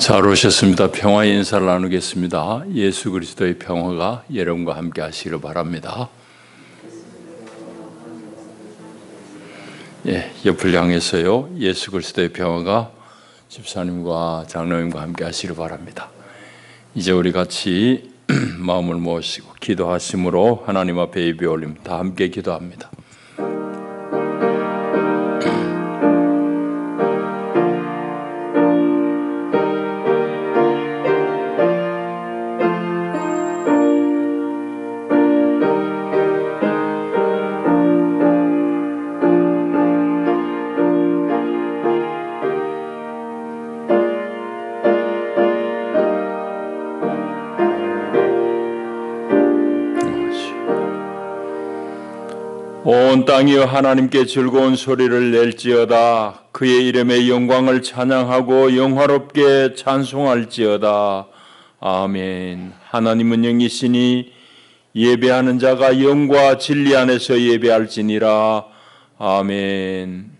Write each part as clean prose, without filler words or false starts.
잘 오셨습니다. 평화의 인사를 나누겠습니다. 예수 그리스도의 평화가 여러분과 함께 하시기를 바랍니다. 옆을 향해서요. 예수 그리스도의 평화가 집사님과 장로님과 함께 하시기를 바랍니다. 이제 우리 같이 마음을 모으시고 기도하심으로 하나님 앞에 예배 올림 다 함께 기도합니다. 온 땅이여 하나님께 즐거운 소리를 낼지어다. 그의 이름의 영광을 찬양하고 영화롭게 찬송할지어다. 아멘. 하나님은 영이시니 예배하는 자가 영과 진리 안에서 예배할지니라. 아멘.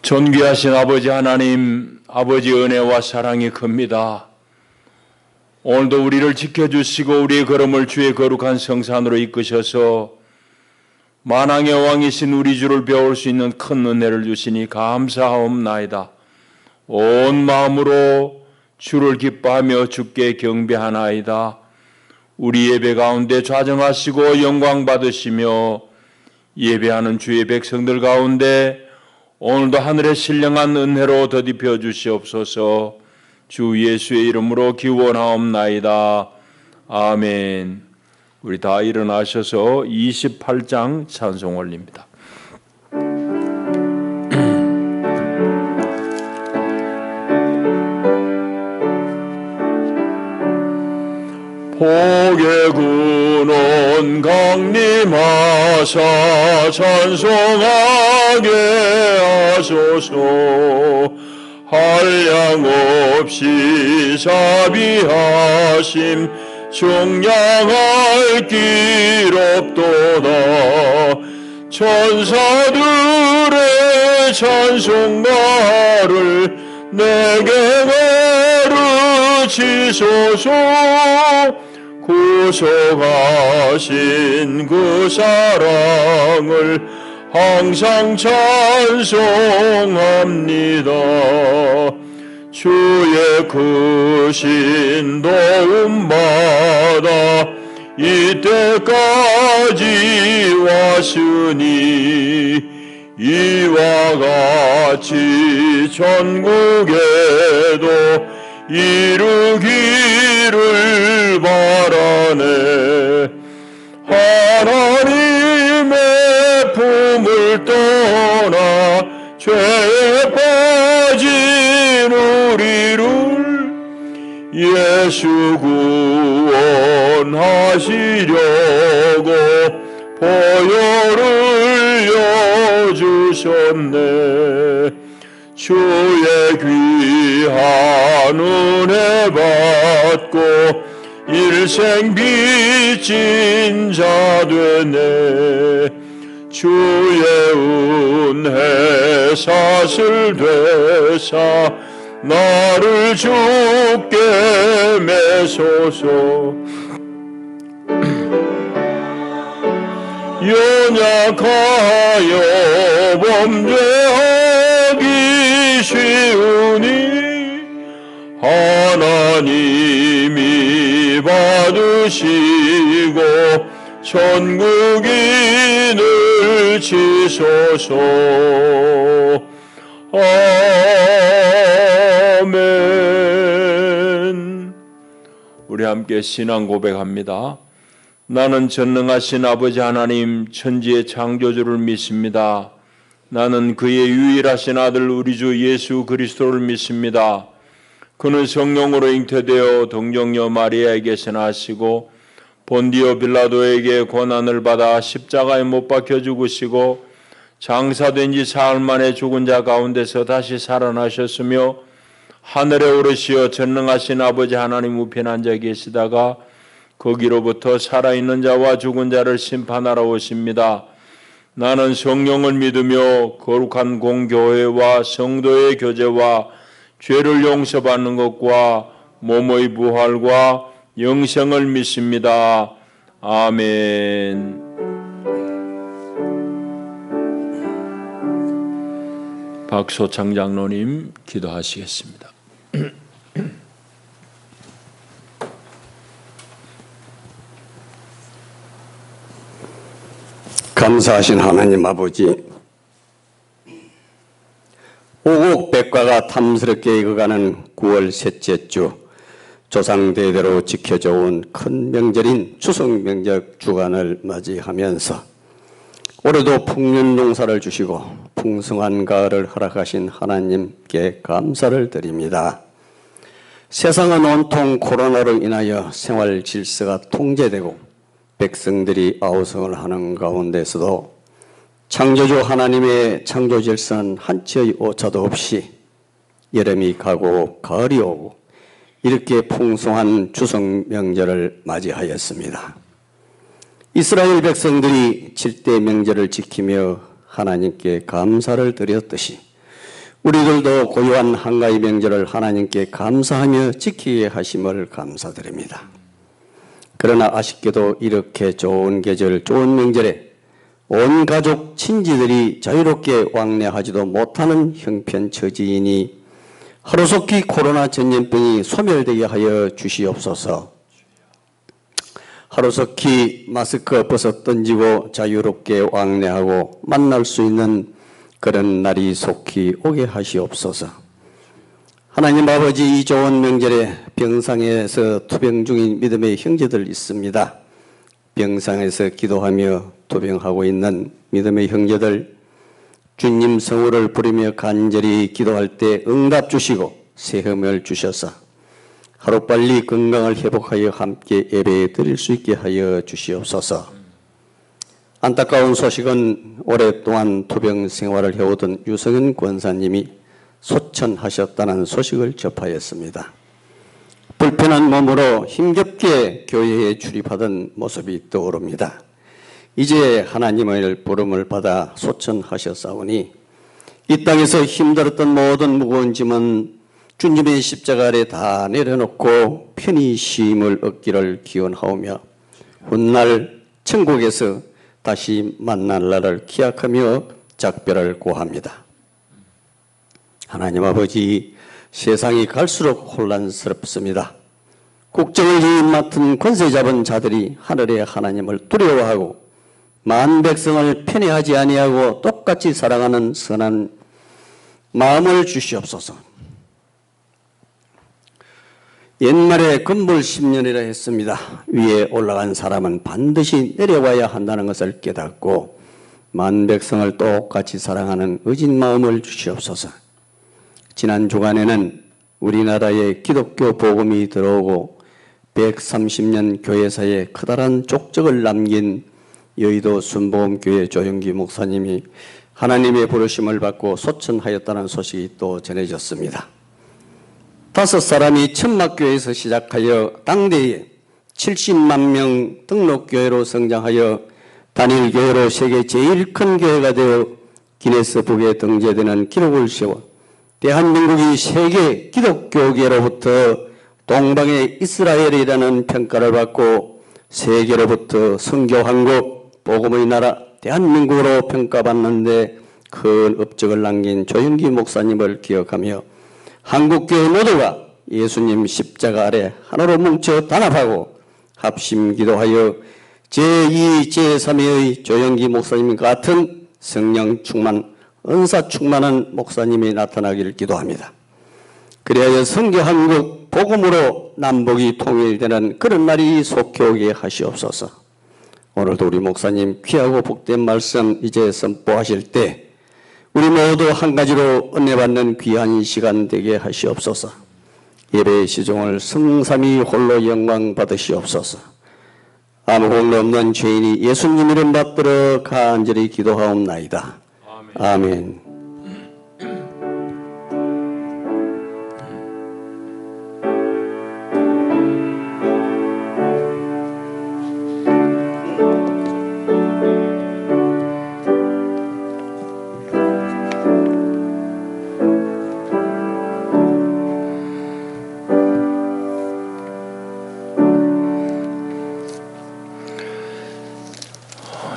존귀하신 아버지 하나님, 아버지 은혜와 사랑이 큽니다. 오늘도 우리를 지켜주시고 우리의 걸음을 주의 거룩한 성산으로 이끄셔서 만왕의 왕이신 우리 주를 배울 수 있는 큰 은혜를 주시니 감사하옵나이다. 온 마음으로 주를 기뻐하며 주께 경배하나이다. 우리 예배 가운데 좌정하시고 영광 받으시며 예배하는 주의 백성들 가운데 오늘도 하늘의 신령한 은혜로 더딥혀 주시옵소서. 주 예수의 이름으로 기원하옵나이다. 아멘. 우리 다 일어나셔서 28장 찬송 올립니다. 복의 군원 강림하사 찬송하게 하소서. 한량없이 자비하심 정량할 길 없도다. 천사들의 찬송가를 내게 가르치소서. 구속하신 그 사랑을 항상 찬송합니다. 주의 크신 도움받아 이때까지 왔으니 이와 같이 전국에도 이루기를 바라네. 하나님의 품을 떠나 죄에 빠진 우리를 예수 구원하시려고 보혈을 여주셨네. 주의 귀한 은혜 받고 일생 빚진 자 되네. 주의 은혜 사슬 되사 나를 주께 매소서. 연약하여 범죄하기 쉬우니 하나님이 받으시고 천국인을 치소서. 아멘. 우리 함께 신앙 고백합니다. 나는 전능하신 아버지 하나님 천지의 창조주를 믿습니다. 나는 그의 유일하신 아들 우리 주 예수 그리스도를 믿습니다. 그는 성령으로 잉태되어 동정녀 마리아에게서 나시고 본디오 빌라도에게 고난을 받아 십자가에 못 박혀 죽으시고 장사된 지 사흘 만에 죽은 자 가운데서 다시 살아나셨으며 하늘에 오르시어 전능하신 아버지 하나님 우편에 앉아 계시다가 거기로부터 살아있는 자와 죽은 자를 심판하러 오십니다. 나는 성령을 믿으며 거룩한 공교회와 성도의 교제와 죄를 용서받는 것과 몸의 부활과 영생을 믿습니다. 아멘. 박소창 장로님 기도하시겠습니다. 감사하신 하나님 아버지, 오곡백과가 탐스럽게 익어가는 9월 셋째 주, 조상대대로 지켜져 온 큰 명절인 추석명절 주간을 맞이하면서 올해도 풍년 농사를 주시고 풍성한 가을을 허락하신 하나님께 감사를 드립니다. 세상은 온통 코로나로 인하여 생활 질서가 통제되고 백성들이 아우성을 하는 가운데서도 창조주 하나님의 창조 질서는 한치의 오차도 없이 여름이 가고 가을이 오고 이렇게 풍성한 추석 명절을 맞이하였습니다. 이스라엘 백성들이 7대 명절을 지키며 하나님께 감사를 드렸듯이 우리들도 고요한 한가위 명절을 하나님께 감사하며 지키게 하심을 감사드립니다. 그러나 아쉽게도 이렇게 좋은 계절, 좋은 명절에 온 가족, 친지들이 자유롭게 왕래하지도 못하는 형편처지이니 하루속히 코로나 전염병이 소멸되게 하여 주시옵소서. 하루속히 마스크 벗어 던지고 자유롭게 왕래하고 만날 수 있는 그런 날이 속히 오게 하시옵소서. 하나님 아버지, 이 좋은 명절에 병상에서 투병 중인 믿음의 형제들 있습니다. 병상에서 기도하며 투병하고 있는 믿음의 형제들, 주님 성호를 부르며 간절히 기도할 때 응답 주시고 세험을 주셔서 하루빨리 건강을 회복하여 함께 예배 드릴 수 있게 하여 주시옵소서. 안타까운 소식은 오랫동안 투병 생활을 해오던 유성현 권사님이 소천하셨다는 소식을 접하였습니다. 불편한 몸으로 힘겹게 교회에 출입하던 모습이 떠오릅니다. 이제 하나님의 부름을 받아 소천하셨사오니 이 땅에서 힘들었던 모든 무거운 짐은 주님의 십자가 아래 다 내려놓고 편히 쉼을 얻기를 기원하오며 훗날 천국에서 다시 만날 날을 기약하며 작별을 고합니다. 하나님 아버지, 세상이 갈수록 혼란스럽습니다. 국정을 맡은 권세 잡은 자들이 하늘의 하나님을 두려워하고 만 백성을 편애하지 아니하고 똑같이 사랑하는 선한 마음을 주시옵소서. 옛말에 건물 10년이라 했습니다. 위에 올라간 사람은 반드시 내려와야 한다는 것을 깨닫고 만 백성을 똑같이 사랑하는 의진 마음을 주시옵소서. 지난 주간에는 우리나라에 기독교 복음이 들어오고 130년 교회사에 커다란 족적을 남긴 여의도 순복음교회 조영기 목사님이 하나님의 부르심을 받고 소천하였다는 소식이 또 전해졌습니다. 5사람이 천막교회에서 시작하여 당대에 70만 명 등록교회로 성장하여 단일교회로 세계 제일 큰 교회가 되어 기네스북에 등재되는 기록을 세워 대한민국이 세계 기독교계로부터 동방의 이스라엘이라는 평가를 받고 세계로부터 선교왕국, 복음의 나라 대한민국으로 평가받는데 큰 업적을 남긴 조영기 목사님을 기억하며 한국교회 모두가 예수님 십자가 아래 하나로 뭉쳐 단합하고 합심 기도하여 제2, 제3의 조영기 목사님 같은 성령 충만, 은사 충만한 목사님이 나타나기를 기도합니다. 그리하여 선교한국 복음으로 남북이 통일되는 그런 날이 속히 오게 하시옵소서. 오늘도 우리 목사님 귀하고 복된 말씀 이제 선포하실 때 우리 모두 한 가지로 은혜 받는 귀한 시간 되게 하시옵소서. 예배의 시종을 성삼위 홀로 영광 받으시옵소서. 아무 공로 없는 죄인이 예수님 이름 받들어 간절히 기도하옵나이다. 아멘.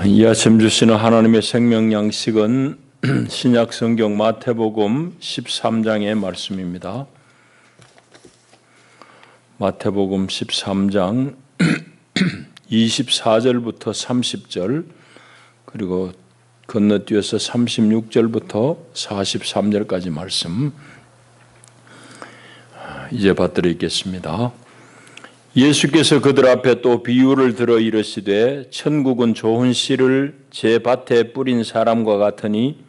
이 아침 주시는 하나님의 생명 양식은 신약 성경 마태복음 13장의 말씀입니다. 마태복음 13장 24절부터 30절 그리고 건너뛰어서 36절부터 43절까지 말씀 이제 받들어 있겠습니다. 예수께서 그들 앞에 또 비유를 들어 이르시되 천국은 좋은 씨를 제 밭에 뿌린 사람과 같으니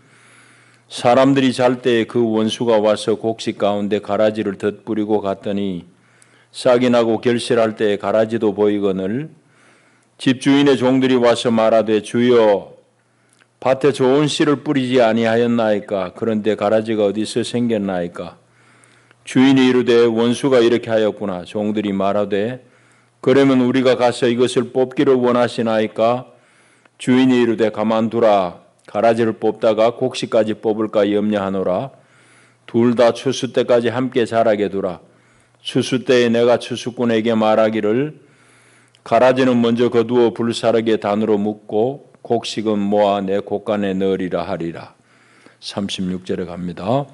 사람들이 잘 때에 그 원수가 와서 곡식 가운데 가라지를 덧뿌리고 갔더니 싹이 나고 결실할 때에 가라지도 보이거늘 집주인의 종들이 와서 말하되 주여 밭에 좋은 씨를 뿌리지 아니하였나이까? 그런데 가라지가 어디서 생겼나이까? 주인이 이르되 원수가 이렇게 하였구나. 종들이 말하되 그러면 우리가 가서 이것을 뽑기를 원하시나이까? 주인이 이르되 가만두라. 가라지를 뽑다가 곡식까지 뽑을까 염려하노라. 둘 다 추수 때까지 함께 자라게 두라. 추수 때에 내가 추수꾼에게 말하기를 가라지는 먼저 거두어 불사르게 단으로 묶고 곡식은 모아 내 곡간에 넣으리라 하리라. 36절에 갑니다.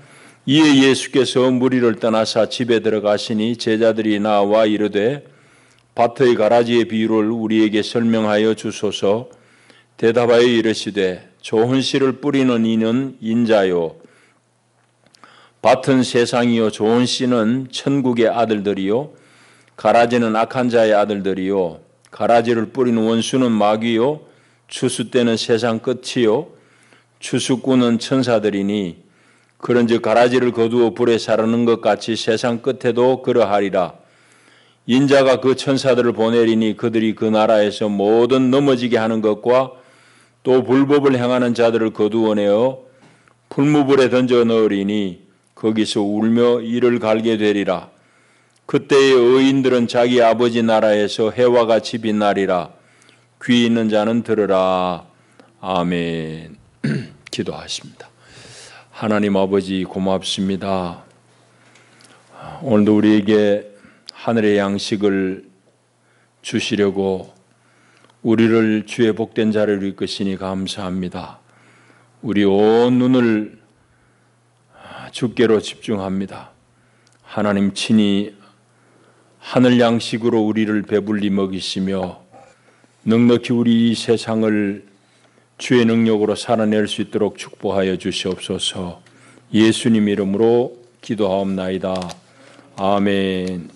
이에 예수께서 무리를 떠나사 집에 들어가시니 제자들이 나와 이르되 밭의 가라지의 비유를 우리에게 설명하여 주소서. 대답하여 이르시되 좋은 씨를 뿌리는 이는 인자요 밭은 세상이요 좋은 씨는 천국의 아들들이요 가라지는 악한 자의 아들들이요 가라지를 뿌리는 원수는 마귀요 추수 때는 세상 끝이요 추수꾼은 천사들이니 그런즉 가라지를 거두어 불에 사르는 것 같이 세상 끝에도 그러하리라. 인자가 그 천사들을 보내리니 그들이 그 나라에서 모든 넘어지게 하는 것과 또 불법을 행하는 자들을 거두어내어 풀무불에 던져 넣으리니 거기서 울며 이를 갈게 되리라. 그때의 의인들은 자기 아버지 나라에서 해와 같이 빛나리라. 귀 있는 자는 들으라. 아멘. 기도하십니다. 하나님 아버지 고맙습니다. 오늘도 우리에게 하늘의 양식을 주시려고 우리를 주의 복된 자리로 이끄시니 감사합니다. 우리 온 눈을 주께로 집중합니다. 하나님 친히 하늘 양식으로 우리를 배불리 먹이시며 넉넉히 우리 이 세상을 주의 능력으로 살아낼 수 있도록 축복하여 주시옵소서. 예수님 이름으로 기도하옵나이다. 아멘.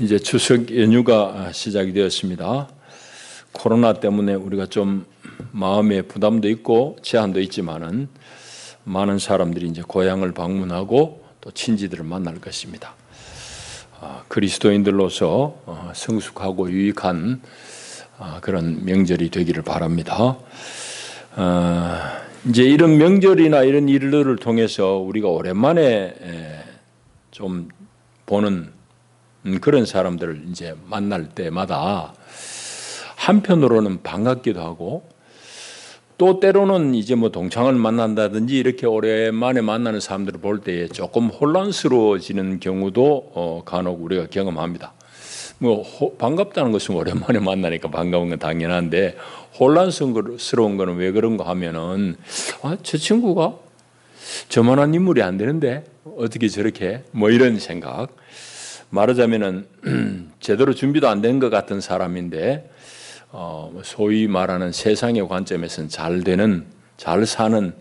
이제 추석 연휴가 시작이 되었습니다. 코로나 때문에 우리가 좀 마음에 부담도 있고 제한도 있지만은 많은 사람들이 이제 고향을 방문하고 또 친지들을 만날 것입니다. 그리스도인들로서 성숙하고 유익한 그런 명절이 되기를 바랍니다. 이제 이런 명절이나 이런 일들을 통해서 우리가 오랜만에 좀 보는 그런 사람들을 이제 만날 때마다 한편으로는 반갑기도 하고 또 때로는 이제 뭐 동창을 만난다든지 이렇게 오랜만에 만나는 사람들을 볼 때에 조금 혼란스러워지는 경우도 간혹 우리가 경험합니다. 뭐 반갑다는 것은 오랜만에 만나니까 반가운 건 당연한데 혼란스러운 거는 왜 그런가 하면은 저 친구가 저만한 인물이 안 되는데 어떻게 저렇게 뭐 이런 생각. 말하자면은 제대로 준비도 안 된 것 같은 사람인데 소위 말하는 세상의 관점에서는 잘 되는, 잘 사는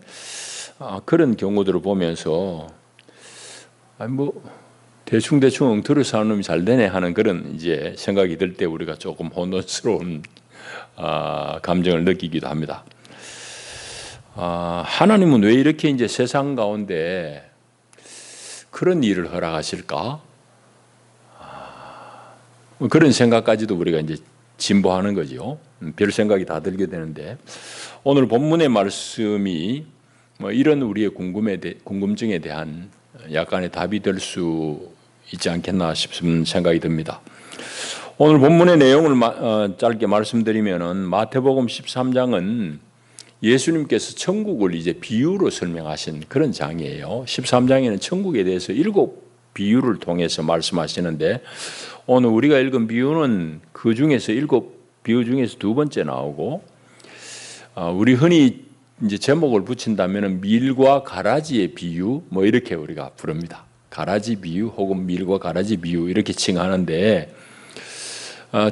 그런 경우들을 보면서 뭐 대충 엉터리 사는 놈이 잘 되네 하는 그런 이제 생각이 들 때 우리가 조금 혼돈스러운 감정을 느끼기도 합니다. 하나님은 왜 이렇게 이제 세상 가운데 그런 일을 허락하실까? 그런 생각까지도 우리가 이제 진보하는 거죠. 별 생각이 다 들게 되는데 오늘 본문의 말씀이 뭐 이런 우리의 궁금증에 대한 약간의 답이 될 수 있지 않겠나 싶은 생각이 듭니다. 오늘 본문의 내용을 짧게 말씀드리면은 마태복음 13장은 예수님께서 천국을 이제 비유로 설명하신 그런 장이에요. 13장에는 천국에 대해서 7 비유를 통해서 말씀하시는데 오늘 우리가 읽은 비유는 그 중에서 7 비유 중에서 두 번째 나오고, 우리 흔히 이제 제목을 붙인다면 밀과 가라지의 비유 뭐 이렇게 우리가 부릅니다. 가라지 비유 혹은 밀과 가라지 비유 이렇게 칭하는데,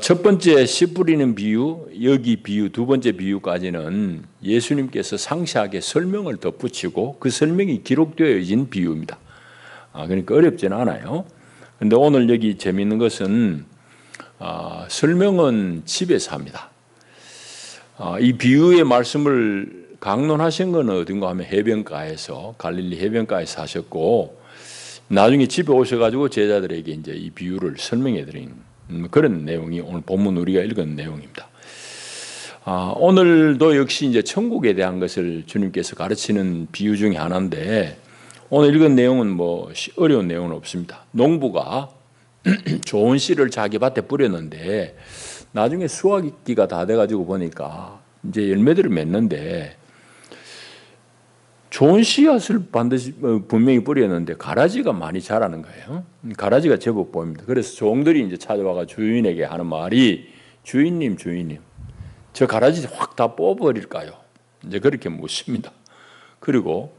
첫 번째 씨 뿌리는 비유, 여기 비유, 두 번째 비유까지는 예수님께서 상세하게 설명을 덧붙이고 그 설명이 기록되어진 비유입니다. 그러니까 어렵지는 않아요. 그런데 오늘 여기 재미있는 것은 설명은 집에서 합니다. 이 비유의 말씀을 강론하신 건 어딘가 하면 해변가에서, 갈릴리 해변가에서 하셨고, 나중에 집에 오셔가지고 제자들에게 이제 이 비유를 설명해 드린 그런 내용이 오늘 본문 우리가 읽은 내용입니다. 오늘도 역시 이제 천국에 대한 것을 주님께서 가르치는 비유 중에 하나인데, 오늘 읽은 내용은 뭐 어려운 내용은 없습니다. 농부가 좋은 씨를 자기 밭에 뿌렸는데 나중에 수확기가 다 돼가지고 보니까 이제 열매들을 맺는데, 좋은 씨앗을 반드시 분명히 뿌렸는데 가라지가 많이 자라는 거예요. 가라지가 제법 보입니다. 그래서 종들이 이제 찾아와가 주인에게 하는 말이, 주인님, 저 가라지 확 다 뽑아버릴까요? 이제 그렇게 묻습니다. 그리고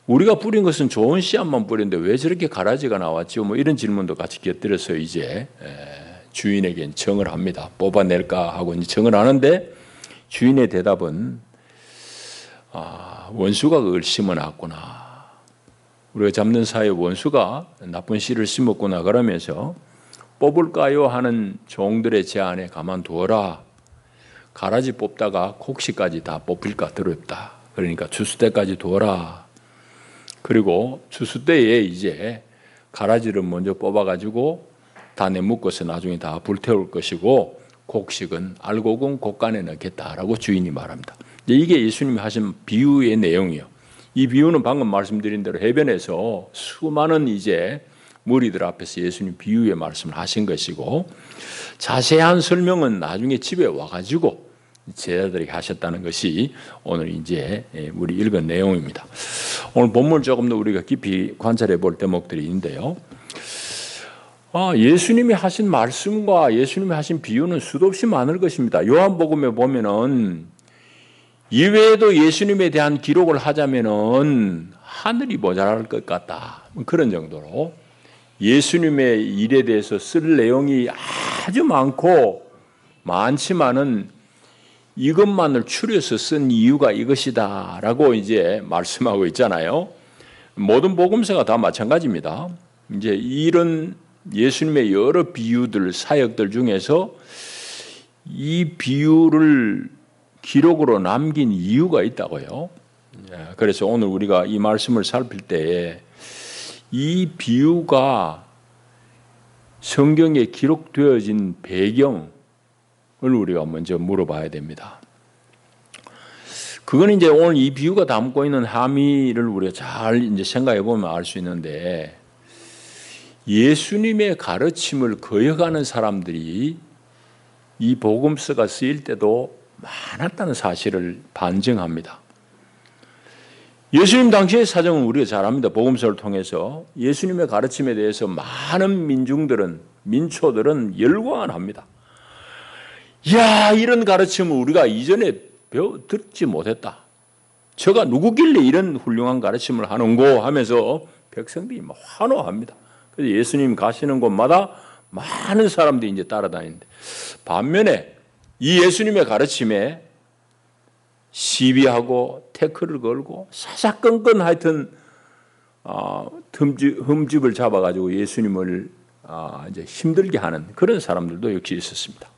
우리가 뿌린 것은 좋은 씨앗만 뿌렸는데 왜 저렇게 가라지가 나왔죠? 뭐 이런 질문도 같이 곁들여서 이제 주인에게 청을 합니다. 뽑아낼까 하고 이제 청을 하는데, 주인의 대답은 원수가 그걸 심어놨구나. 우리가 잡는 사이에 원수가 나쁜 씨를 심었구나. 그러면서 뽑을까요 하는 종들의 제안에 가만두어라. 가라지 뽑다가 곡식까지 다 뽑힐까 두렵다. 그러니까 추수 때까지 두어라. 그리고 추수 때에 이제 가라지를 먼저 뽑아가지고 단에 묶어서 나중에 다 불태울 것이고, 곡식은 알곡은 곡간에 넣겠다라고 주인이 말합니다. 이게 예수님이 하신 비유의 내용이에요. 이 비유는 방금 말씀드린 대로 해변에서 수많은 이제 무리들 앞에서 예수님 비유의 말씀을 하신 것이고, 자세한 설명은 나중에 집에 와가지고 제자들에게 하셨다는 것이 오늘 이제 우리 읽은 내용입니다. 오늘 본문을 조금 더 우리가 깊이 관찰해 볼 대목들이 있는데요. 예수님이 하신 말씀과 예수님이 하신 비유는 수도 없이 많을 것입니다. 요한복음에 보면은 이외에도 예수님에 대한 기록을 하자면은 하늘이 모자랄 것 같다. 그런 정도로 예수님의 일에 대해서 쓸 내용이 아주 많지만은 이것만을 추려서 쓴 이유가 이것이다라고 이제 말씀하고 있잖아요. 모든 복음서가 다 마찬가지입니다. 이제 이런 예수님의 여러 비유들, 사역들 중에서 이 비유를 기록으로 남긴 이유가 있다고요. 그래서 오늘 우리가 이 말씀을 살필 때에 이 비유가 성경에 기록되어진 배경을 우리가 먼저 물어봐야 됩니다. 그건 이제 오늘 이 비유가 담고 있는 함의를 우리가 잘 이제 생각해 보면 알 수 있는데, 예수님의 가르침을 거역하는 사람들이 이 복음서가 쓰일 때도 많았다는 사실을 반증합니다. 예수님 당시의 사정은 우리가 잘 압니다. 복음서를 통해서 예수님의 가르침에 대해서 많은 민초들은 열광을 합니다. 야, 이런 가르침을 우리가 이전에 듣지 못했다. 저가 누구길래 이런 훌륭한 가르침을 하는고 하면서 백성들이 막 환호합니다. 그래서 예수님 가시는 곳마다 많은 사람들이 이제 따라다니는데, 반면에 이 예수님의 가르침에 시비하고 태클을 걸고 사사건건 하여튼 흠집을 잡아가지고 예수님을 이제 힘들게 하는 그런 사람들도 역시 있었습니다.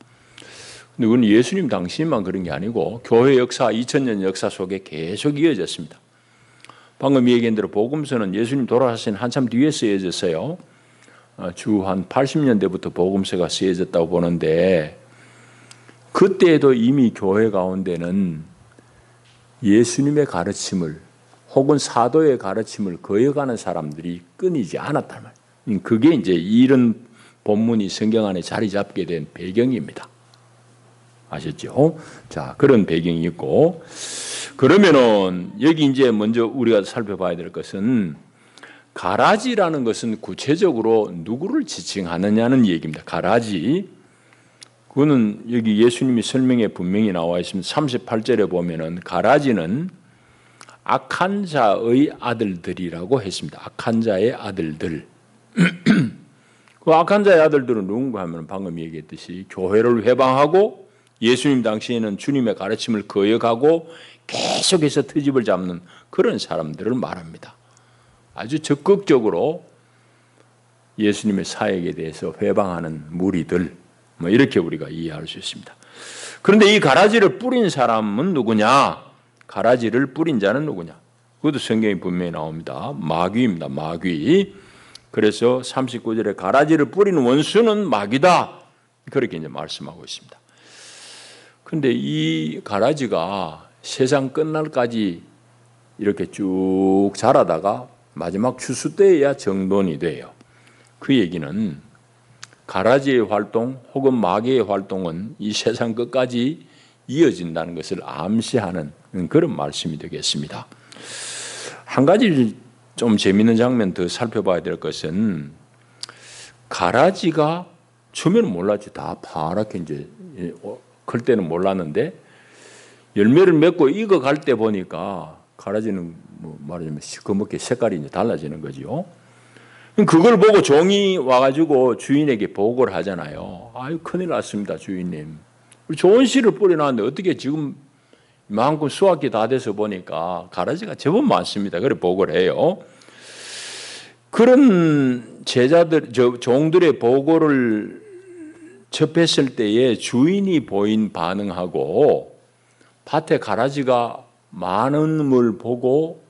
근데 그건 예수님 당시만 그런 게 아니고 교회 역사 2000년 역사 속에 계속 이어졌습니다. 방금 얘기한 대로 복음서는 예수님 돌아가신 한참 뒤에 쓰여졌어요. 주 한 80년대부터 복음서가 쓰여졌다고 보는데, 그때에도 이미 교회 가운데는 예수님의 가르침을 혹은 사도의 가르침을 거역하는 사람들이 끊이지 않았단 말이에요. 그게 이제 이런 본문이 성경 안에 자리 잡게 된 배경입니다. 아셨죠? 자, 그런 배경이 있고, 그러면은 여기 이제 먼저 우리가 살펴봐야 될 것은, 가라지라는 것은 구체적으로 누구를 지칭하느냐는 얘기입니다. 가라지. 그거는 여기 예수님이 설명에 분명히 나와 있습니다. 38절에 보면은 가라지는 악한 자의 아들들이라고 했습니다. 악한 자의 아들들. 그 악한 자의 아들들은 누군가 하면 방금 얘기했듯이 교회를 회방하고 예수님 당시에는 주님의 가르침을 거역하고 계속해서 트집을 잡는 그런 사람들을 말합니다. 아주 적극적으로 예수님의 사역에 대해서 회방하는 무리들, 뭐 이렇게 우리가 이해할 수 있습니다. 그런데 이 가라지를 뿌린 사람은 누구냐? 가라지를 뿌린 자는 누구냐? 그것도 성경에 분명히 나옵니다. 마귀입니다. 마귀. 그래서 39절에 가라지를 뿌리는 원수는 마귀다. 그렇게 이제 말씀하고 있습니다. 그런데 이 가라지가 세상 끝날까지 이렇게 쭉 자라다가 마지막 추수 때에야 정돈이 돼요. 그 얘기는 가라지의 활동 혹은 마귀의 활동은 이 세상 끝까지 이어진다는 것을 암시하는 그런 말씀이 되겠습니다. 한 가지 좀 재미있는 장면 더 살펴봐야 될 것은 가라지가 처음에는 몰랐지. 다 파랗게 이제 클 때는 몰랐는데 열매를 맺고 익어갈 때 보니까 가라지는 뭐 말하자면 시커멓게 색깔이 이제 달라지는 거죠. 그걸 보고 종이 와가지고 주인에게 보고를 하잖아요. 아유, 큰일 났습니다, 주인님. 좋은 씨를 뿌려놨는데 어떻게 지금 이만큼 수확이 다 돼서 보니까 가라지가 제법 많습니다. 그래 보고를 해요. 그런 제자들, 종들의 보고를 접했을 때에 주인이 보인 반응하고 밭에 가라지가 많음을 보고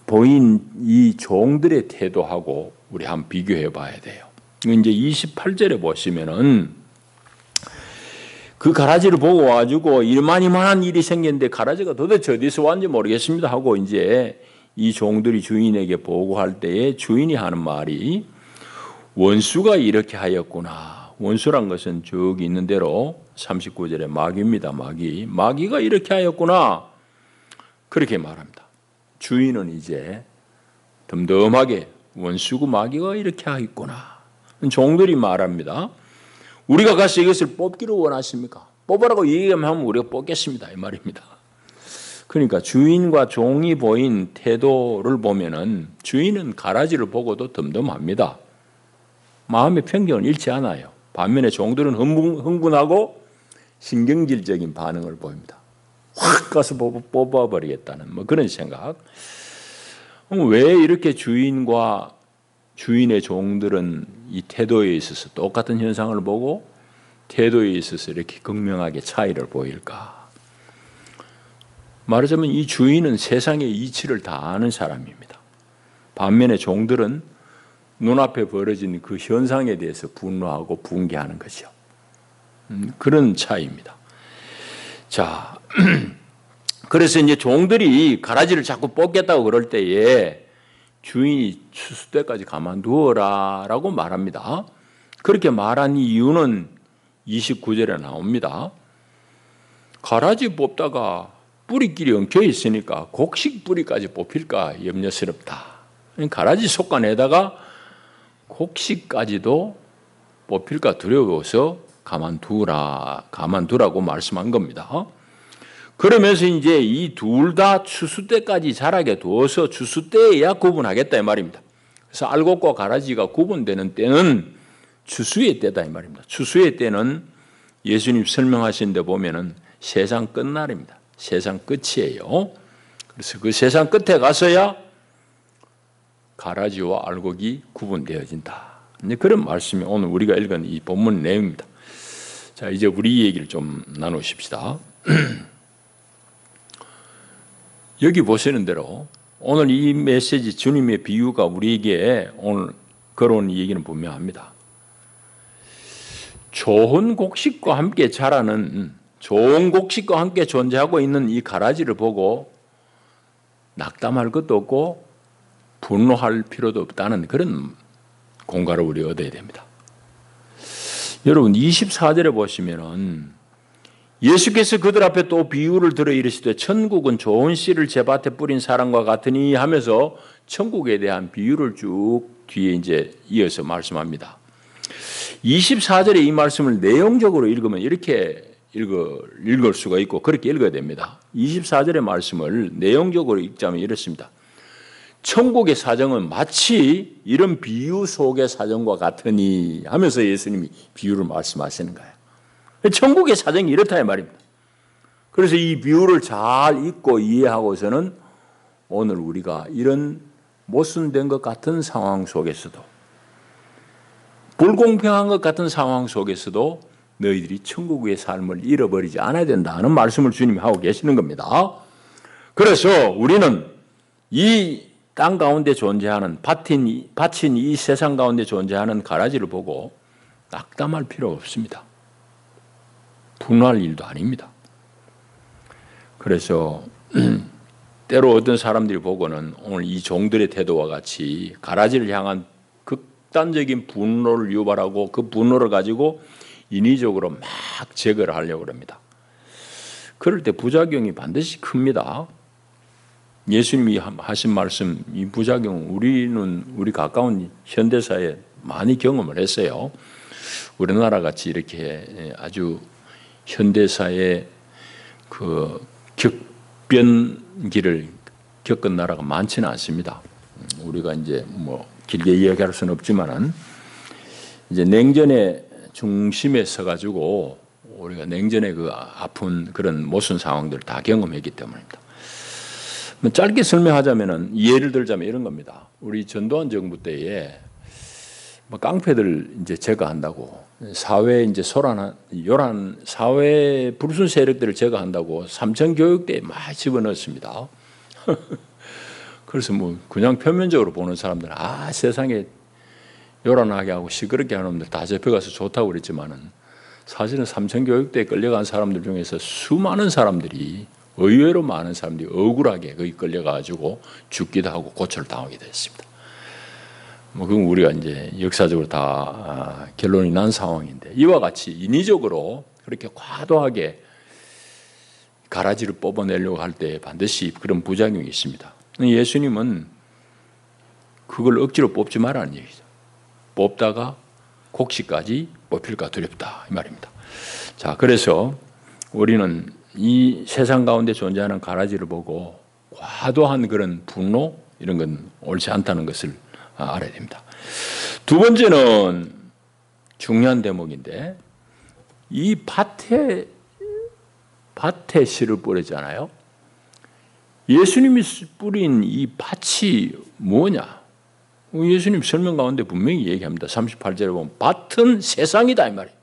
보인 이 종들의 태도하고 우리 한번 비교해 봐야 돼요. 이제 28절에 보시면은 그 가라지를 보고 와가지고 이만한 일이 생겼는데 가라지가 도대체 어디서 왔는지 모르겠습니다 하고 이제 이 종들이 주인에게 보고할 때에 주인이 하는 말이 원수가 이렇게 하였구나. 원수란 것은 저기 있는 대로 39절에 마귀입니다. 마귀가 이렇게 하였구나. 그렇게 말합니다. 주인은 이제 덤덤하게 원수고 마귀가 이렇게 하겠구나. 종들이 말합니다. 우리가 가서 이것을 뽑기를 원하십니까? 뽑으라고 얘기하면 우리가 뽑겠습니다. 이 말입니다. 그러니까 주인과 종이 보인 태도를 보면은 주인은 가라지를 보고도 덤덤합니다. 마음의 편견은 잃지 않아요. 반면에 종들은 흥분하고 신경질적인 반응을 보입니다. 확 가서 뽑아버리겠다는 뭐 그런 생각. 왜 이렇게 주인과 주인의 종들은 이 태도에 있어서 똑같은 현상을 보고 태도에 있어서 이렇게 극명하게 차이를 보일까? 말하자면 이 주인은 세상의 이치를 다 아는 사람입니다. 반면에 종들은 눈앞에 벌어진 그 현상에 대해서 분노하고 붕괴하는 거죠. 그런 차이입니다. 자, 그래서 이제 종들이 가라지를 자꾸 뽑겠다고 그럴 때에 주인이 추수 때까지 가만두어라라고 말합니다. 그렇게 말한 이유는 29절에 나옵니다. 가라지 뽑다가 뿌리끼리 엉켜 있으니까 곡식 뿌리까지 뽑힐까 염려스럽다. 가라지 속간에다가 곡식까지도 뽑힐까 두려워서 가만두라고 말씀한 겁니다. 그러면서 이제 이 둘 다 추수 때까지 자라게 두어서 추수 때에야 구분하겠다 이 말입니다. 그래서 알곡과 가라지가 구분되는 때는 추수의 때다 이 말입니다. 추수의 때는 예수님 설명하신 데 보면은 세상 끝날입니다. 세상 끝이에요. 그래서 그 세상 끝에 가서야 가라지와 알곡이 구분되어진다. 그런 말씀이 오늘 우리가 읽은 이 본문 내용입니다. 자, 이제 우리 얘기를 좀 나누십시다. 여기 보시는 대로 오늘 이 메시지 주님의 비유가 우리에게 오늘 걸어온 얘기는 분명합니다. 좋은 곡식과 함께 자라는 좋은 곡식과 함께 존재하고 있는 이 가라지를 보고 낙담할 것도 없고 분노할 필요도 없다는 그런 공갈을 우리 얻어야 됩니다. 여러분 24절에 보시면은 예수께서 그들 앞에 또 비유를 들어 이르시되 천국은 좋은 씨를 제 밭에 뿌린 사람과 같으니 하면서 천국에 대한 비유를 쭉 뒤에 이제 이어서 말씀합니다. 24절에 이 말씀을 내용적으로 읽으면 이렇게 읽을 수가 있고 그렇게 읽어야 됩니다. 24절의 말씀을 내용적으로 읽자면 이렇습니다. 천국의 사정은 마치 이런 비유 속의 사정과 같으니 하면서 예수님이 비유를 말씀하시는 거예요. 천국의 사정이 이렇다 이 말입니다. 그래서 이 비유를 잘 읽고 이해하고서는 오늘 우리가 이런 모순된 것 같은 상황 속에서도 불공평한 것 같은 상황 속에서도 너희들이 천국의 삶을 잃어버리지 않아야 된다는 말씀을 주님이 하고 계시는 겁니다. 그래서 우리는 이 땅 가운데 존재하는 바친 이 세상 가운데 존재하는 가라지를 보고 낙담할 필요가 없습니다. 분노할 일도 아닙니다. 그래서 때로 어떤 사람들이 보고는 오늘 이 종들의 태도와 같이 가라지를 향한 극단적인 분노를 유발하고 그 분노를 가지고 인위적으로 막 제거를 하려고 합니다. 그럴 때 부작용이 반드시 큽니다. 예수님이 하신 말씀, 이 부작용 우리 가까운 현대사에 많이 경험을 했어요. 우리나라 같이 이렇게 아주 현대사의 그 격변기를 겪은 나라가 많지는 않습니다. 우리가 이제 뭐 길게 이야기할 수는 없지만은 이제 냉전의 중심에 서가지고 우리가 냉전의 그 아픈 그런 모순 상황들을 다 경험했기 때문입니다. 짧게 설명하자면은 예를 들자면 이런 겁니다. 우리 전두환 정부 때에 깡패들 이제 제거한다고 사회 이제 요란 사회 불순 세력들을 제거한다고 삼천 교육대에 막 집어넣었습니다. 그래서 뭐 그냥 표면적으로 보는 사람들은 세상에 요란하게 하고 시끄럽게 하는 놈들 다 잡혀가서 좋다고 그랬지만은 사실은 삼천 교육대에 끌려간 사람들 중에서 수많은 사람들이 의외로 많은 사람들이 억울하게 거기 끌려가지고 죽기도 하고 고초를 당하게 됐습니다. 뭐 그건 우리가 이제 역사적으로 다 결론이 난 상황인데 이와 같이 인위적으로 그렇게 과도하게 가라지를 뽑아내려고 할 때 반드시 그런 부작용이 있습니다. 예수님은 그걸 억지로 뽑지 말라는 얘기죠. 뽑다가 곡식까지 뽑힐까 두렵다 이 말입니다. 자, 그래서 우리는 이 세상 가운데 존재하는 가라지를 보고 과도한 그런 분노 이런 건 옳지 않다는 것을 알아야 됩니다. 두 번째는 중요한 대목인데 이 밭에 씨를 뿌렸잖아요. 예수님이 뿌린 이 밭이 뭐냐? 예수님 설명 가운데 분명히 얘기합니다. 38절에 보면 밭은 세상이다 이 말이에요.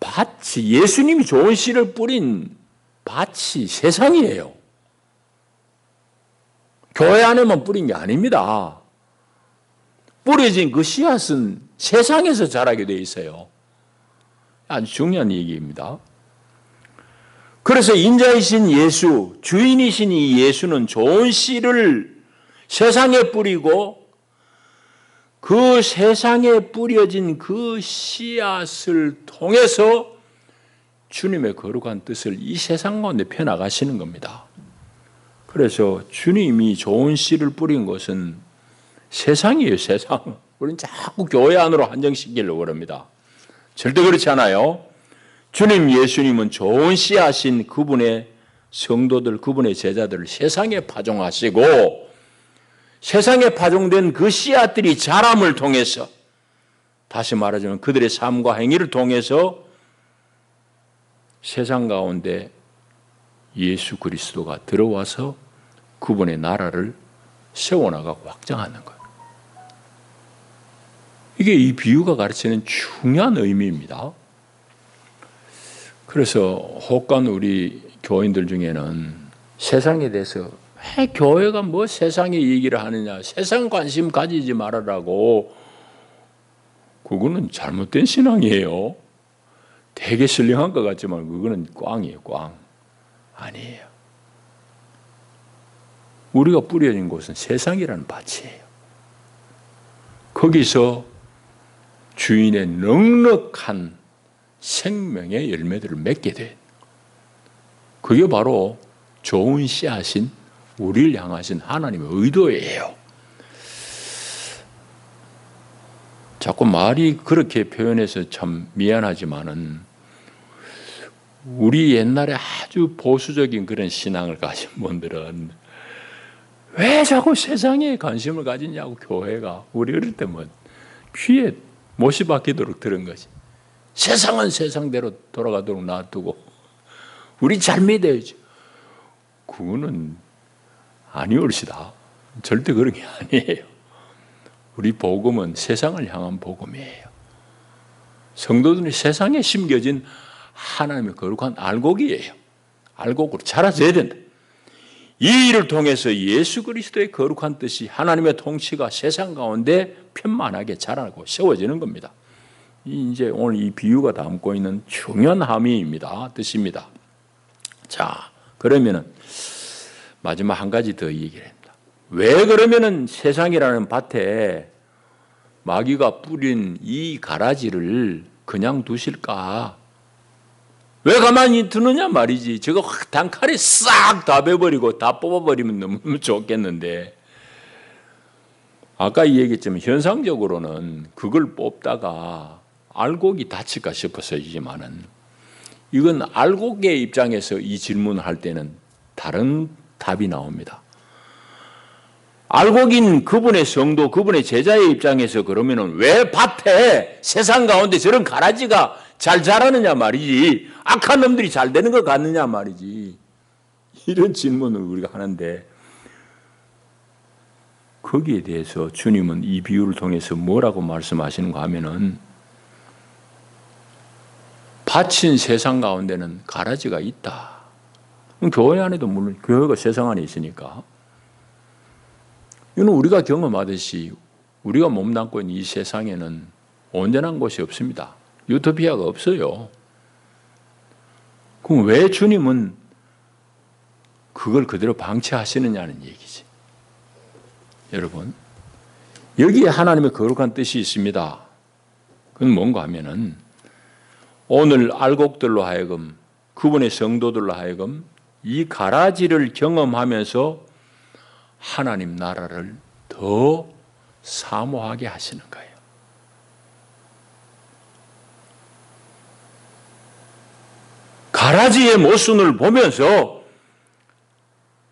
밭이 예수님이 좋은 씨를 뿌린 밭이 세상이에요. 교회 안에만 뿌린 게 아닙니다. 뿌려진 그 씨앗은 세상에서 자라게 돼 있어요. 아주 중요한 얘기입니다. 그래서 인자이신 예수, 주인이신 이 예수는 좋은 씨를 세상에 뿌리고 그 세상에 뿌려진 그 씨앗을 통해서 주님의 거룩한 뜻을 이 세상 가운데 펴나가시는 겁니다. 그래서 주님이 좋은 씨를 뿌린 것은 세상이에요, 세상. 우리는 자꾸 교회 안으로 한정시키려고 합니다. 절대 그렇지 않아요. 주님 예수님은 좋은 씨앗인 그분의 성도들, 그분의 제자들을 세상에 파종하시고 세상에 파종된 그 씨앗들이 자람을 통해서 다시 말하자면 그들의 삶과 행위를 통해서 세상 가운데 예수 그리스도가 들어와서 그분의 나라를 세워나가고 확장하는 거예요. 이게 이 비유가 가르치는 중요한 의미입니다. 그래서 혹간 우리 교인들 중에는 세상에 대해서 왜 교회가 뭐 세상의 얘기를 하느냐, 세상 관심 가지지 말아라고, 그거는 잘못된 신앙이에요. 되게 신령한 것 같지만 그거는 꽝이에요, 꽝. 아니에요. 우리가 뿌려진 곳은 세상이라는 밭이에요. 거기서 주인의 넉넉한 생명의 열매들을 맺게 돼. 그게 바로 좋은 씨앗인 우리를 향하신 하나님의 의도예요. 자꾸 말이 그렇게 표현해서 참 미안하지만은 우리 옛날에 아주 보수적인 그런 신앙을 가진 분들은 왜 자꾸 세상에 관심을 가지냐고 교회가 우리 어릴 때 뭐 귀에 못이 박히도록 들은 거지. 세상은 세상대로 돌아가도록 놔두고 우리 잘 믿어야지. 그거는 아니올시다. 절대 그런 게 아니에요. 우리 복음은 세상을 향한 복음이에요. 성도들이 세상에 심겨진 하나님의 거룩한 알곡이에요. 알곡으로 자라져야 된다. 이 일을 통해서 예수 그리스도의 거룩한 뜻이 하나님의 통치가 세상 가운데 편만하게 자라고 세워지는 겁니다. 이제 오늘 이 비유가 담고 있는 중요한 함의입니다. 뜻입니다. 자, 그러면은 마지막 한 가지 더 얘기를 합니다. 왜 그러면은 세상이라는 밭에 마귀가 뿌린 이 가라지를 그냥 두실까? 왜 가만히 두느냐 말이지. 저거 단칼에 싹 다 베버리고 다 뽑아버리면 너무 좋겠는데, 아까 얘기했지만 현상적으로는 그걸 뽑다가 알곡이 다칠까 싶어서이지만은 이건 알곡의 입장에서 이 질문을 할 때는 다른 답이 나옵니다. 알곡인 그분의 성도, 그분의 제자의 입장에서 그러면은 왜 밭에 세상 가운데 저런 가라지가 잘 자라느냐 말이지. 악한 놈들이 잘 되는 것 같느냐 말이지. 이런 질문을 우리가 하는데 거기에 대해서 주님은 이 비유를 통해서 뭐라고 말씀하시는가 하면은 밭인 세상 가운데는 가라지가 있다. 교회 안에도 물론 교회가 세상 안에 있으니까 이는 우리가 경험하듯이 우리가 몸담고 있는 이 세상에는 온전한 곳이 없습니다. 유토피아가 없어요. 그럼 왜 주님은 그걸 그대로 방치하시느냐는 얘기지. 여러분, 여기에 하나님의 거룩한 뜻이 있습니다. 그건 뭔가 하면은 오늘 알곡들로 하여금 그분의 성도들로 하여금 이 가라지를 경험하면서 하나님 나라를 더 사모하게 하시는 거예요. 가라지의 모순을 보면서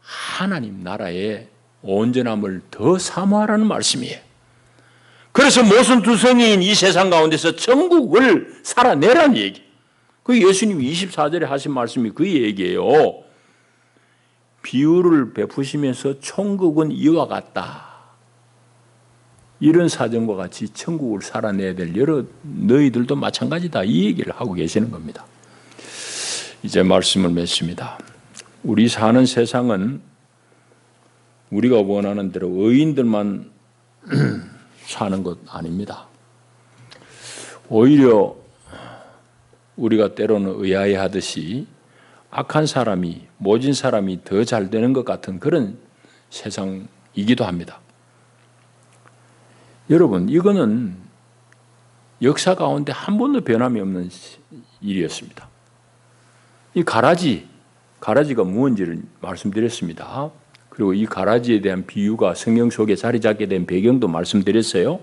하나님 나라의 온전함을 더 사모하라는 말씀이에요. 그래서 모순투성이인 이 세상 가운데서 천국을 살아내라는 얘기. 그 예수님이 24절에 하신 말씀이 그 얘기예요. 비유를 베푸시면서 천국은 이와 같다. 이런 사정과 같이 천국을 살아내야 될 너희들도 마찬가지다. 이 얘기를 하고 계시는 겁니다. 이제 말씀을 맺습니다. 우리 사는 세상은 우리가 원하는 대로 의인들만 사는 것 아닙니다. 오히려 우리가 때로는 의아해하듯이 악한 사람이, 모진 사람이 더 잘 되는 것 같은 그런 세상이기도 합니다. 여러분, 이거는 역사 가운데 한 번도 변함이 없는 일이었습니다. 이 가라지가 무엇인지를 말씀드렸습니다. 그리고 이 가라지에 대한 비유가 성경 속에 자리 잡게 된 배경도 말씀드렸어요.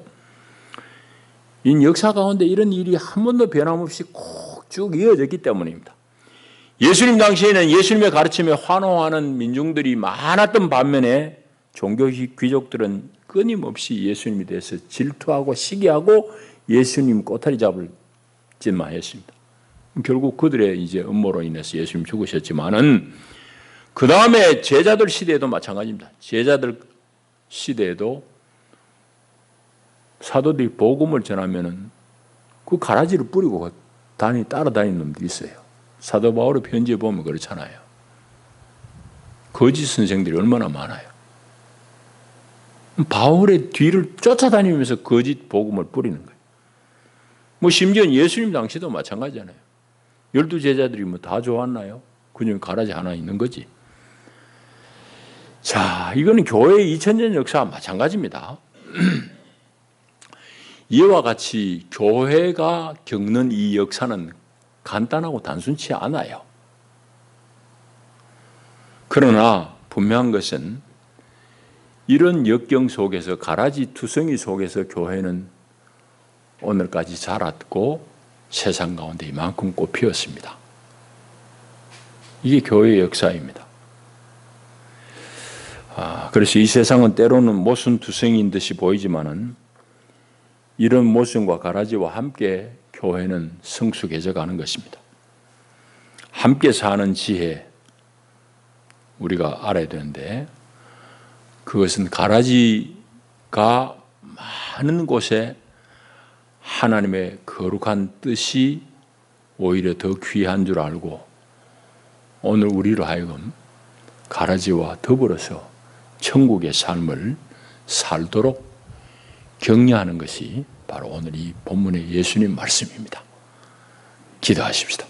이 역사 가운데 이런 일이 한 번도 변함없이 꼭 쭉 이어졌기 때문입니다. 예수님 당시에는 예수님의 가르침에 환호하는 민중들이 많았던 반면에 종교 귀족들은 끊임없이 예수님에 대해서 질투하고 시기하고 예수님 꼬타리 잡을 짓만 했습니다. 결국 그들의 이제 음모로 인해서 예수님 죽으셨지만은 그 다음에 제자들 시대에도 마찬가지입니다. 제자들 시대에도 사도들이 복음을 전하면은 그 가라지를 뿌리고 따라다니는 놈들이 있어요. 사도 바울의 편지에 보면 그렇잖아요. 거짓 선생들이 얼마나 많아요. 바울의 뒤를 쫓아다니면서 거짓 복음을 뿌리는 거예요. 뭐 심지어 예수님 당시도 마찬가지잖아요. 12 제자들이 뭐 다 좋았나요? 그중 가라지 하나 있는 거지. 자, 이거는 교회의 2000년 역사와 마찬가지입니다. 이와 같이 교회가 겪는 이 역사는 간단하고 단순치 않아요. 그러나 분명한 것은 이런 역경 속에서 가라지 투성이 속에서 교회는 오늘까지 자랐고 세상 가운데 이만큼 꽃피었습니다. 이게 교회의 역사입니다. 그래서 이 세상은 때로는 모순투성이인 듯이 보이지만은 이런 모순과 가라지와 함께 교회는 성숙해져 가는 것입니다. 함께 사는 지혜 우리가 알아야 되는데 그것은 가라지가 많은 곳에 하나님의 거룩한 뜻이 오히려 더 귀한 줄 알고 오늘 우리로 하여금 가라지와 더불어서 천국의 삶을 살도록 격려하는 것이 바로 오늘 이 본문의 예수님 말씀입니다. 기도하십시다.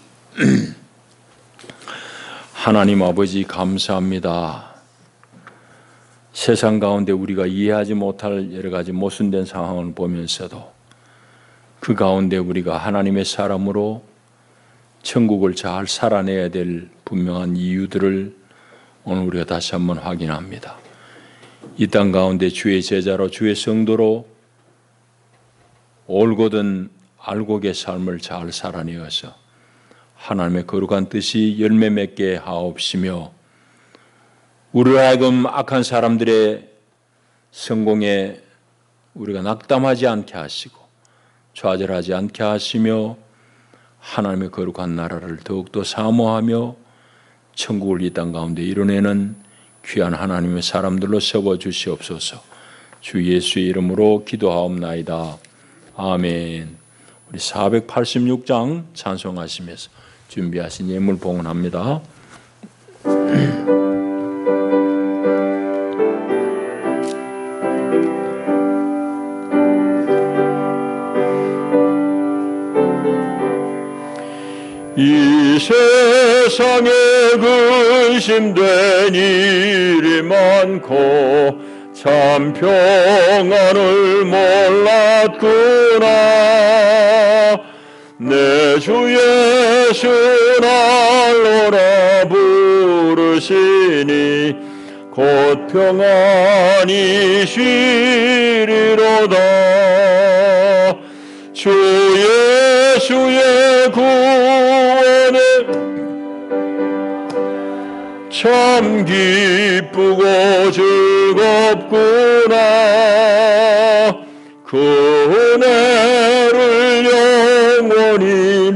하나님 아버지 감사합니다. 세상 가운데 우리가 이해하지 못할 여러 가지 모순된 상황을 보면서도 그 가운데 우리가 하나님의 사람으로 천국을 잘 살아내야 될 분명한 이유들을 오늘 우리가 다시 한번 확인합니다. 이 땅 가운데 주의 제자로 주의 성도로 올곧은 알곡의 삶을 잘 살아내어서 하나님의 거룩한 뜻이 열매 맺게 하옵시며 우리로 하여금 악한 사람들의 성공에 우리가 낙담하지 않게 하시고 좌절하지 않게 하시며 하나님의 거룩한 나라를 더욱더 사모하며 천국을 이 땅 가운데 이뤄내는 귀한 하나님의 사람들로 세워주시옵소서. 주 예수의 이름으로 기도하옵나이다. 아멘. 우리 486장 찬송하시면서 준비하신 예물 봉헌합니다. 이 세상에 근심된 일이 많고 참 평안을 몰랐구나. 내 주 예수 날로라 부르시니 곧 평안이 쉬리로다. 주 예수의 구원에 참 기쁘고 즐겁구나. 그 은혜를 영원히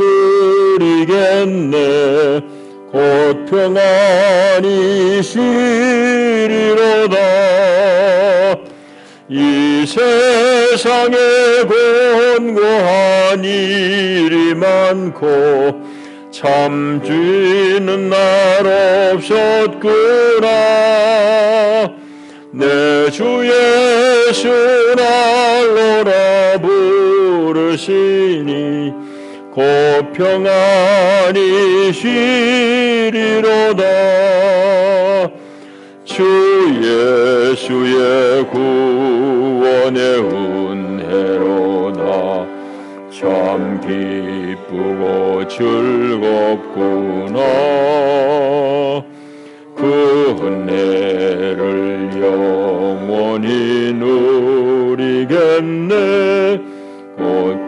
누리겠네. 곧 평안이 쉬리로다. 이 세상에 곤고한 일이 많고 참 주인은 날 없었구나. 내 주 예수 날로라 부르시니 곧 평안이 쉬리로다. 주 예수의 구원의 은혜로다. 참 기쁘고 즐겁구나. 그 은혜를 영원히 누리겠네. 곧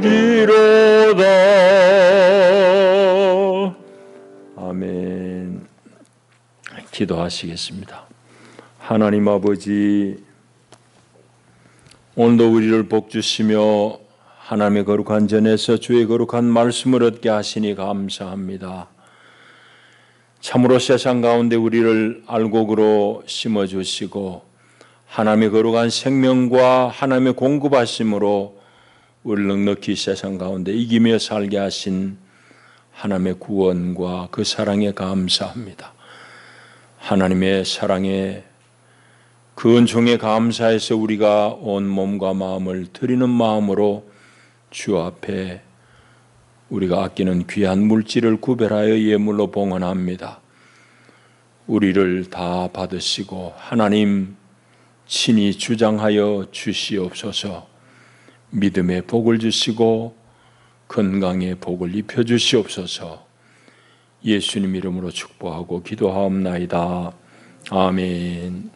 평안이로다. 아멘. 기도하시겠습니다. 하나님 아버지, 오늘도 우리를 복주시며 하나님의 거룩한 전에서 주의 거룩한 말씀을 얻게 하시니 감사합니다. 참으로 세상 가운데 우리를 알곡으로 심어주시고 하나님의 거룩한 생명과 하나님의 공급하심으로 우리를 넉넉히 세상 가운데 이기며 살게 하신 하나님의 구원과 그 사랑에 감사합니다. 하나님의 사랑에 그 은총에 감사해서 우리가 온 몸과 마음을 드리는 마음으로 주 앞에 우리가 아끼는 귀한 물질을 구별하여 예물로 봉헌합니다. 우리를 다 받으시고 하나님 친히 주장하여 주시옵소서. 믿음의 복을 주시고 건강의 복을 입혀주시옵소서. 예수님 이름으로 축복하고 기도하옵나이다. 아멘.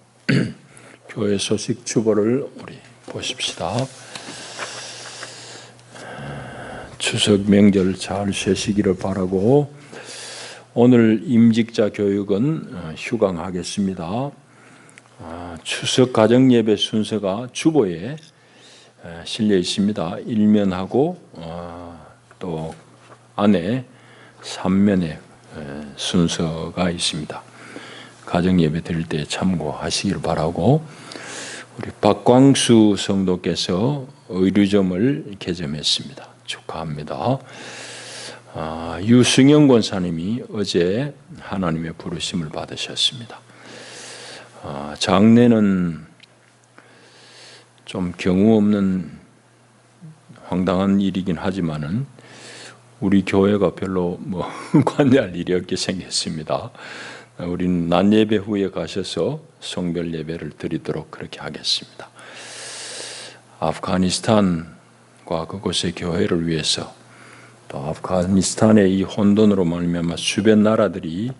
교회 소식 주보를 우리 보십시다. 추석 명절 잘 쉬시기를 바라고 오늘 임직자 교육은 휴강하겠습니다. 추석 가정 예배 순서가 주보에 실려 있습니다. 1면하고 또 안에 3면에 순서가 있습니다. 가정 예배 드릴 때 참고하시기를 바라고 우리 박광수 성도께서 의류점을 개점했습니다. 축하합니다. 유승영 권사님이 어제 하나님의 부르심을 받으셨습니다. 장례는 좀 경우 없는 황당한 일이긴 하지만은 우리 교회가 별로 관여할 일이 없게 생겼습니다. 우리는 낮 예배 후에 가셔서 성별 예배를 드리도록 그렇게 하겠습니다. 아프가니스탄과 그곳의 교회를 위해서 또 아프가니스탄의 이 혼돈으로 말미암아 주변 나라들이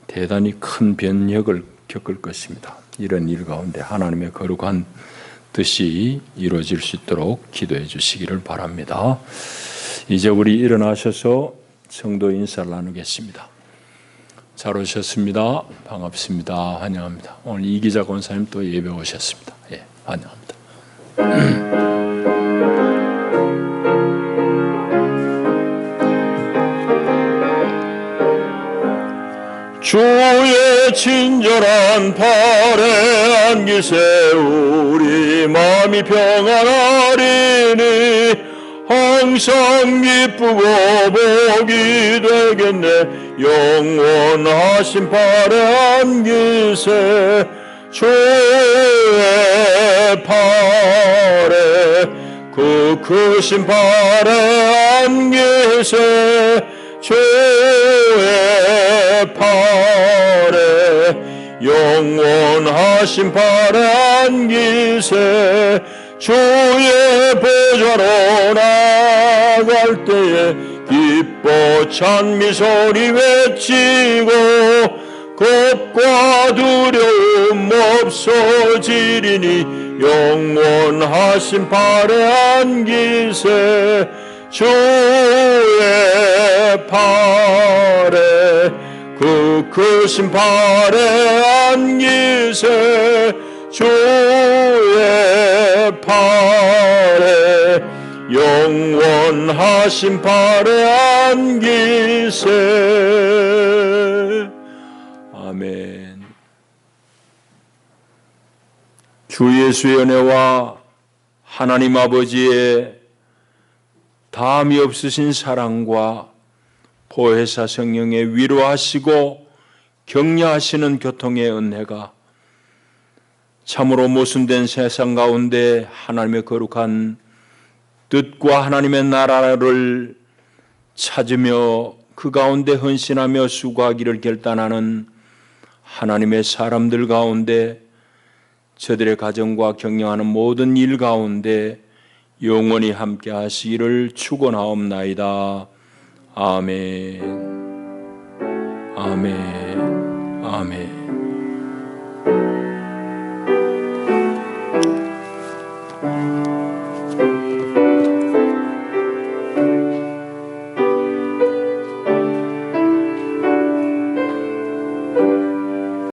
대단히 큰 변혁을 겪을 것입니다. 이런 일 가운데 하나님의 거룩한 뜻이 이루어질 수 있도록 기도해 주시기를 바랍니다. 이제 우리 일어나셔서 성도 인사를 나누겠습니다. 잘 오셨습니다. 반갑습니다. 환영합니다. 오늘 이기자 권사님 또 예배 오셨습니다. 예, 환영합니다. 주의 친절한 팔에 안기 세우리 마음이 평안하리니 항상 기쁘고 복이 되겠네. 영원하신 팔에 안기세 주의 팔에 그 크신 팔에 안기세 주의 팔에 영원하신 팔에 안기세 주의 보좌로 나갈 때에 기뻐 찬미 소리 외치고 겁과 두려움 없어지리니 영원하신 팔에 안기세 주의 팔에 그 크신 팔에 안기세 주의 팔에 영원하신 팔에 안기세. 아멘. 주 예수의 은혜와 하나님 아버지의 다함이 없으신 사랑과 보혜사 성령의 위로하시고 격려하시는 교통의 은혜가 참으로 모순된 세상 가운데 하나님의 거룩한 뜻과 하나님의 나라를 찾으며 그 가운데 헌신하며 수고하기를 결단하는 하나님의 사람들 가운데 저들의 가정과 경영하는 모든 일 가운데 영원히 함께 하시기를 축원하옵나이다. 아멘. 아멘. 아멘.